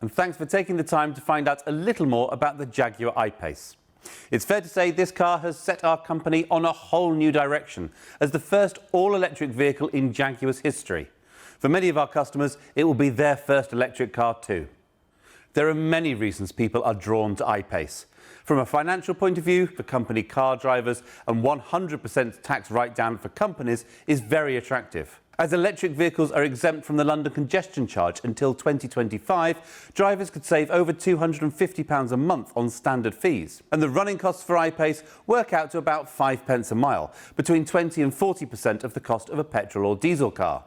and thanks for taking the time to find out a little more about the Jaguar I-Pace. It's fair to say this car has set our company on a whole new direction as the first all-electric vehicle in Jaguar's history. For many of our customers, it will be their first electric car too. There are many reasons people are drawn to I-Pace. From a financial point of view, for company car drivers, and 100% tax write-down for companies is very attractive. As electric vehicles are exempt from the London congestion charge until 2025, drivers could save over £250 a month on standard fees. And the running costs for I-Pace work out to about 5 pence a mile, between 20 and 40% of the cost of a petrol or diesel car.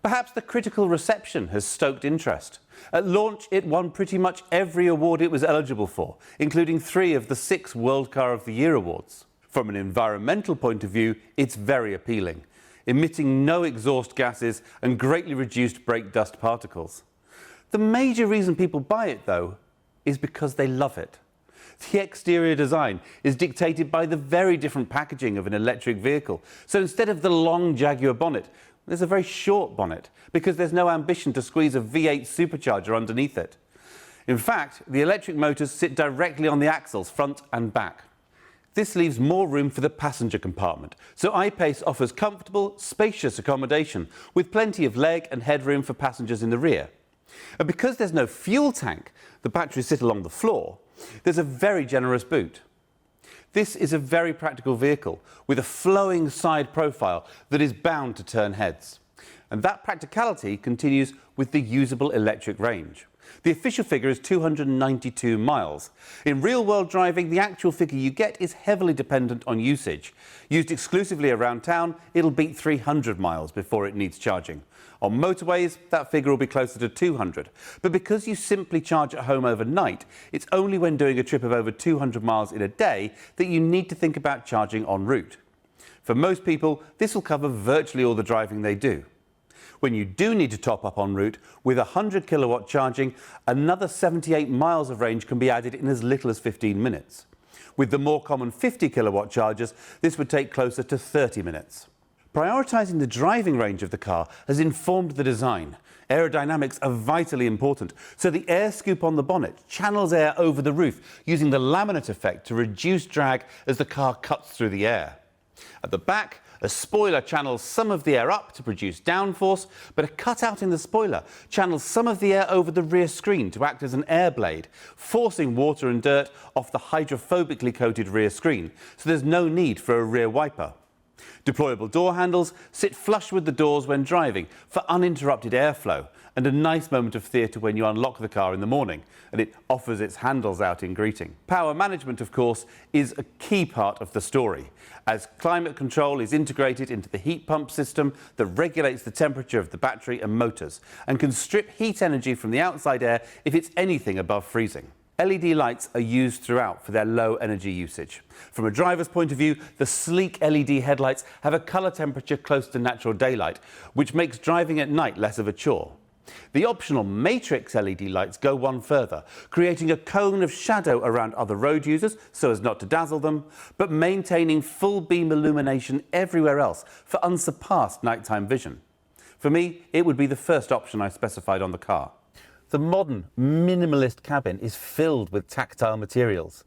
Perhaps the critical reception has stoked interest. At launch, it won pretty much every award it was eligible for, including 3 of the 6 World Car of the Year awards. From an environmental point of view, it's very appealing, emitting no exhaust gases and greatly reduced brake dust particles. The major reason people buy it, though, is because they love it. The exterior design is dictated by the very different packaging of an electric vehicle. So instead of the long Jaguar bonnet, there's a very short bonnet because there's no ambition to squeeze a V8 supercharger underneath it. In fact, the electric motors sit directly on the axles, front and back. This leaves more room for the passenger compartment, so I-Pace offers comfortable, spacious accommodation with plenty of leg and headroom for passengers in the rear. And because there's no fuel tank, the batteries sit along the floor, there's a very generous boot. This is a very practical vehicle with a flowing side profile that is bound to turn heads. And that practicality continues with the usable electric range. The official figure is 292 miles. In real-world driving, the actual figure you get is heavily dependent on usage. Used exclusively around town, it'll beat 300 miles before it needs charging. On motorways, that figure will be closer to 200. But because you simply charge at home overnight, it's only when doing a trip of over 200 miles in a day that you need to think about charging en route. For most people, this will cover virtually all the driving they do. When you do need to top up en route, with 100 kilowatt charging, another 78 miles of range can be added in as little as 15 minutes. With the more common 50 kilowatt chargers, this would take closer to 30 minutes. Prioritising the driving range of the car has informed the design. Aerodynamics are vitally important, so the air scoop on the bonnet channels air over the roof, using the laminate effect to reduce drag as the car cuts through the air. At the back, a spoiler channels some of the air up to produce downforce, but a cutout in the spoiler channels some of the air over the rear screen to act as an air blade, forcing water and dirt off the hydrophobically coated rear screen, so there's no need for a rear wiper. Deployable door handles sit flush with the doors when driving for uninterrupted airflow, and a nice moment of theatre when you unlock the car in the morning and it offers its handles out in greeting. Power management, of course, is a key part of the story, as climate control is integrated into the heat pump system that regulates the temperature of the battery and motors and can strip heat energy from the outside air if it's anything above freezing. LED lights are used throughout for their low energy usage. From a driver's point of view, the sleek LED headlights have a colour temperature close to natural daylight, which makes driving at night less of a chore. The optional matrix LED lights go one further, creating a cone of shadow around other road users so as not to dazzle them, but maintaining full beam illumination everywhere else for unsurpassed nighttime vision. For me, it would be the first option I specified on the car. The modern, minimalist cabin is filled with tactile materials.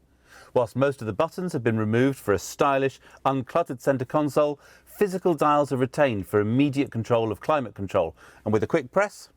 Whilst most of the buttons have been removed for a stylish, uncluttered centre console, physical dials are retained for immediate control of climate control, and with a quick press,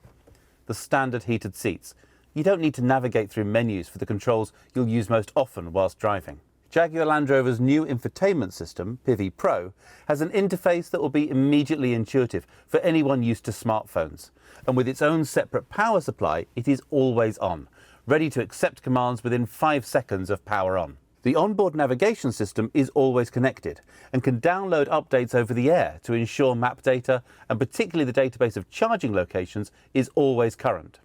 the standard heated seats. You don't need to navigate through menus for the controls you'll use most often whilst driving. Jaguar Land Rover's new infotainment system, Pivi Pro, has an interface that will be immediately intuitive for anyone used to smartphones. And with its own separate power supply, it is always on, ready to accept commands within 5 seconds of power on. The onboard navigation system is always connected and can download updates over the air to ensure map data, and particularly the database of charging locations, is always current.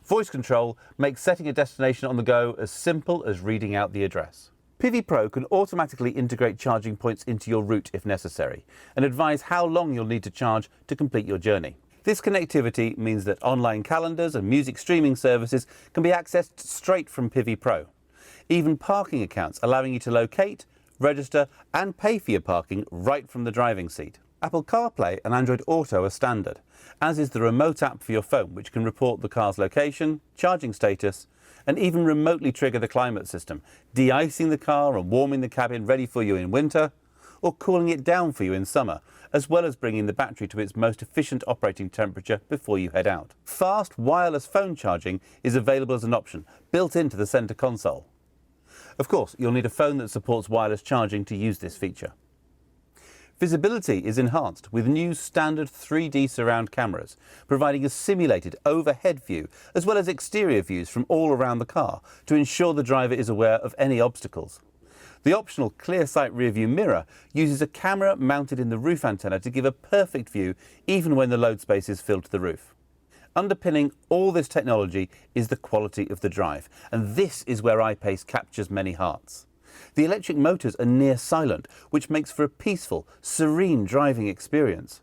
Voice control makes setting a destination on the go as simple as reading out the address. Pivi Pro can automatically integrate charging points into your route if necessary and advise how long you'll need to charge to complete your journey. This connectivity means that online calendars and music streaming services can be accessed straight from Pivi Pro. Even parking accounts allowing you to locate, register and pay for your parking right from the driving seat. Apple CarPlay and Android Auto are standard, as is the remote app for your phone, which can report the car's location, charging status, and even remotely trigger the climate system, de-icing the car and warming the cabin ready for you in winter, or cooling it down for you in summer, as well as bringing the battery to its most efficient operating temperature before you head out. Fast wireless phone charging is available as an option, built into the centre console. Of course, you'll need a phone that supports wireless charging to use this feature. Visibility is enhanced with new standard 3D surround cameras, providing a simulated overhead view as well as exterior views from all around the car to ensure the driver is aware of any obstacles. The optional clear sight rear view mirror uses a camera mounted in the roof antenna to give a perfect view even when the load space is filled to the roof. Underpinning all this technology is the quality of the drive, and this is where I-Pace captures many hearts. The electric motors are near silent, which makes for a peaceful, serene driving experience.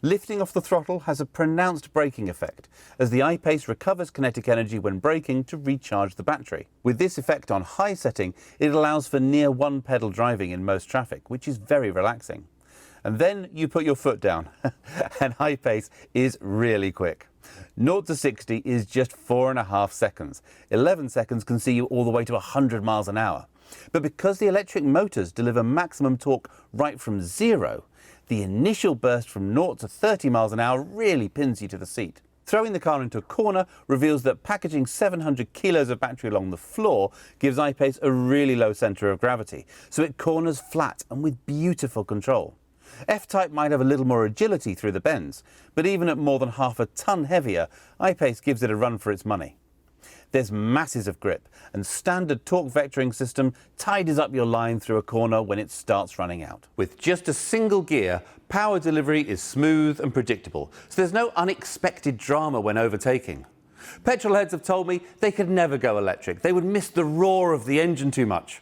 Lifting off the throttle has a pronounced braking effect, as the I-Pace recovers kinetic energy when braking to recharge the battery. With this effect on high setting, it allows for near one-pedal driving in most traffic, which is very relaxing. And then you put your foot down, and I-Pace is really quick. 0 to 60 is just 4.5 seconds. 11 seconds can see you all the way to 100 miles an hour. But because the electric motors deliver maximum torque right from zero, the initial burst from 0 to 30 miles an hour really pins you to the seat. Throwing the car into a corner reveals that packaging 700 kilos of battery along the floor gives I-Pace a really low centre of gravity, so it corners flat and with beautiful control. F-Type might have a little more agility through the bends, but even at more than half a tonne heavier, I-Pace gives it a run for its money. There's masses of grip, and standard torque vectoring system tidies up your line through a corner when it starts running out. With just a single gear, power delivery is smooth and predictable, so there's no unexpected drama when overtaking. Petrolheads have told me they could never go electric. They would miss the roar of the engine too much.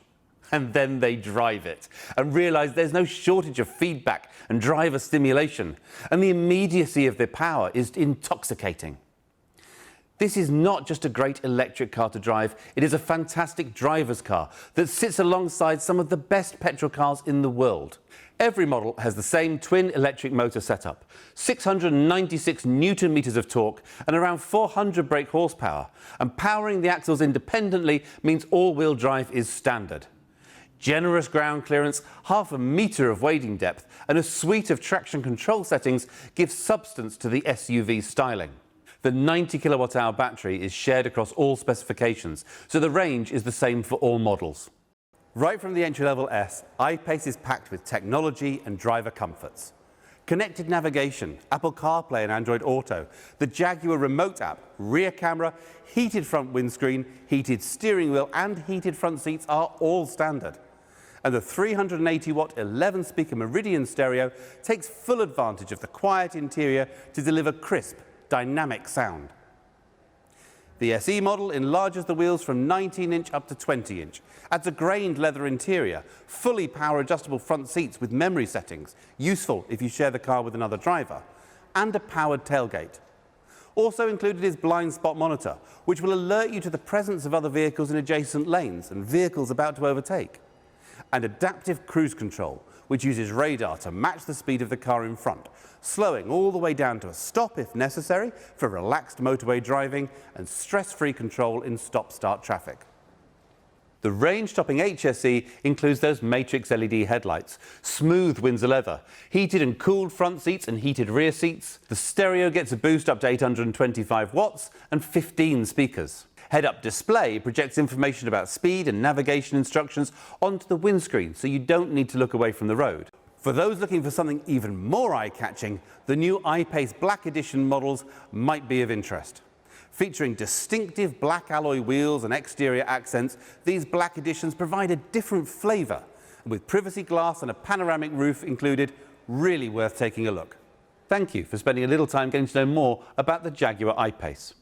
And then they drive it and realise there's no shortage of feedback and driver stimulation, and the immediacy of the power is intoxicating. This is not just a great electric car to drive, it is a fantastic driver's car that sits alongside some of the best petrol cars in the world. Every model has the same twin electric motor setup, 696 Newton meters of torque and around 400 brake horsepower, and powering the axles independently means all-wheel drive is standard. Generous ground clearance, half a metre of wading depth, and a suite of traction control settings give substance to the SUV styling. The 90 kilowatt-hour battery is shared across all specifications, so the range is the same for all models. Right from the entry-level S, I-Pace is packed with technology and driver comforts. Connected navigation, Apple CarPlay and Android Auto, the Jaguar remote app, rear camera, heated front windscreen, heated steering wheel and heated front seats are all standard. And the 380-watt 11-speaker Meridian stereo takes full advantage of the quiet interior to deliver crisp, dynamic sound. The SE model enlarges the wheels from 19-inch up to 20-inch, adds a grained leather interior, fully power-adjustable front seats with memory settings, useful if you share the car with another driver, and a powered tailgate. Also included is blind spot monitor, which will alert you to the presence of other vehicles in adjacent lanes and vehicles about to overtake. And adaptive cruise control, which uses radar to match the speed of the car in front, slowing all the way down to a stop if necessary for relaxed motorway driving and stress-free control in stop-start traffic. The range-topping HSE includes those matrix LED headlights, smooth Windsor leather, heated and cooled front seats and heated rear seats. The stereo gets a boost up to 825 watts and 15 speakers. Head-up display projects information about speed and navigation instructions onto the windscreen, so you don't need to look away from the road. For those looking for something even more eye-catching, the new I-Pace Black Edition models might be of interest. Featuring distinctive black alloy wheels and exterior accents, these Black Editions provide a different flavour. With privacy glass and a panoramic roof included, really worth taking a look. Thank you for spending a little time getting to know more about the Jaguar I-Pace.